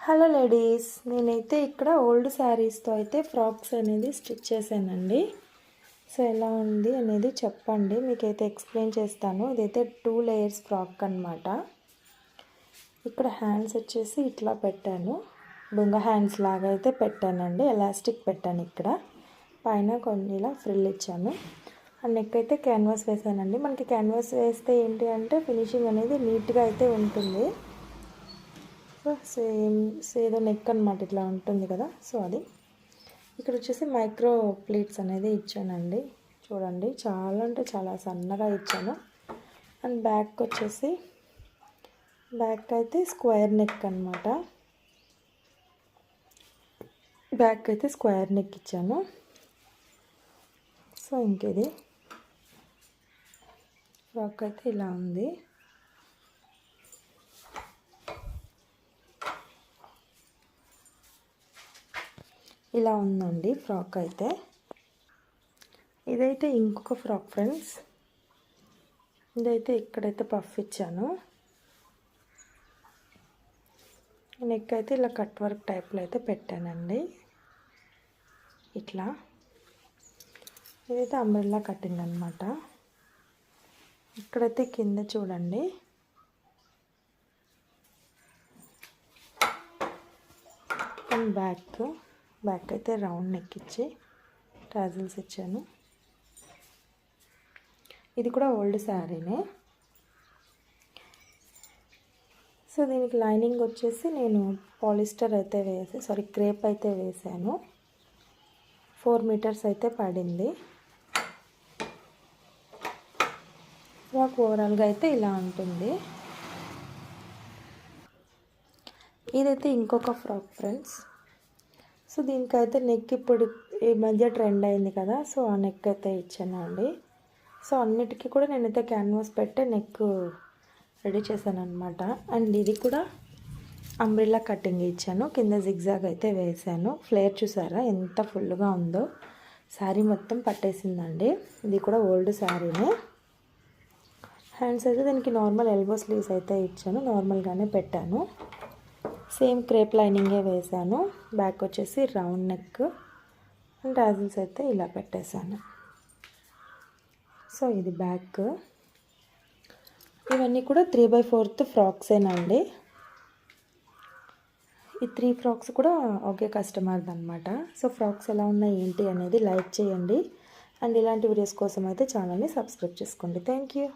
Hello ladies, నేనైతే ఇక్కడ old శారీస్తో అయితే ఫ్రాక్స్ అనేది స్టిచ్ చేశానండి. సో ఎలా ఉంది అనేది చెప్పండి, మీకైతే ఎక్స్ప్లెయిన్ చేస్తాను. ఇదైతే 2 లేయర్స్ ఫ్రాక్ అనమాట. ఇక్కడ హ్యాండ్స్ వచ్చేసి ఇట్లా పెట్టాను, బొంగ హ్యాండ్స్ లాగా అయితే పెట్టానండి. ఎలాస్టిక్ పెట్టాను, ఇక్కడ పైన కొన్ని ఇలా ఫ్రిల్ ఇచ్చాను. అండ్ నెక్ అయితే క్యాన్వాస్ వేసానండి. మనకి క్యాన్వాస్ వేస్తే ఏంటి అంటే ఫినిషింగ్ అనేది నీట్గా అయితే ఉంటుంది. సో ఏదో నెక్ అనమాట, ఇట్లా ఉంటుంది కదా. సో అది ఇక్కడ వచ్చేసి మైక్రో ప్లీట్స్ అనేది ఇచ్చానండి. చూడండి, చాలా అంటే చాలా సన్నగా ఇచ్చాను. అండ్ బ్యాక్ వచ్చేసి బ్యాక్ అయితే స్క్వేర్ నెక్ అనమాట. బ్యాక్ అయితే స్క్వేర్ నెక్ ఇచ్చాను. సో ఇంకేది ఫ్రాక్ అయితే ఇలా ఉంది. ఇలా ఉందండి ఫ్రాక్ అయితే. ఇదైతే ఇంకొక ఫ్రాక్ ఫ్రెండ్స్. ఇదైతే ఇక్కడైతే పఫ్ ఇచ్చాను. నెక్ అయితే ఇలా కట్ వర్క్ టైప్లో అయితే పెట్టానండి. ఇట్లా ఇదైతే అంబ్రెల్లా కటింగ్ అనమాట. ఇక్కడైతే కింద చూడండి, బ్యాక్ అయితే రౌండ్ నెక్ ఇచ్చి టాజిల్స్ ఇచ్చాను. ఇది కూడా ఓల్డ్ శారీనే. సో దీనికి లైనింగ్ వచ్చేసి నేను పాలిస్టర్ అయితే క్రేప్ అయితే వేసాను. 4 మీటర్స్ అయితే పడింది. ఫ్రాక్ ఓవరాల్గా అయితే ఇలా ఉంటుంది. ఇదైతే ఇంకొక ఫ్రాక్ ఫ్రెండ్స్. సో దీనికైతే నెక్ ఇప్పుడు ఈ మధ్య ట్రెండ్ అయింది కదా, సో ఆ నెక్ అయితే ఇచ్చాను అండి. సో అన్నిటికీ కూడా నేనైతే క్యాన్వాస్ పెట్టే నెక్ రెడీ చేశాను అనమాట. అండ్ ఇది కూడా అంబ్రెల్లా కటింగ్ ఇచ్చాను. కింద జిగ్జాగ్ అయితే వేసాను. ఫ్లేర్ చూసారా ఎంత ఫుల్గా ఉందో, శారీ మొత్తం పట్టేసిందండి. ఇది కూడా ఓల్డ్ శారీనే. హ్యాండ్స్ అయితే దీనికి నార్మల్ ఎల్బో స్లీవ్స్ అయితే ఇచ్చాను, నార్మల్గానే పెట్టాను. సేమ్ క్రేప్ లైనింగే వేసాను. బ్యాక్ వచ్చేసి రౌండ్ నెక్ అండ్ టాజిల్స్ అయితే ఇలా పెట్టేశాను. సో ఇది బ్యాక్. ఇవన్నీ కూడా 3/4 ఫ్రాక్సేనండి. ఈ 3 ఫ్రాక్స్ కూడా ఒకే కస్టమర్ది అనమాట. సో ఫ్రాక్స్ ఎలా ఉన్నాయి ఏంటి అనేది లైక్ చేయండి. అండ్ ఇలాంటి వీడియోస్ కోసం అయితే ఛానల్ని సబ్స్క్రైబ్ చేసుకోండి. Thank you.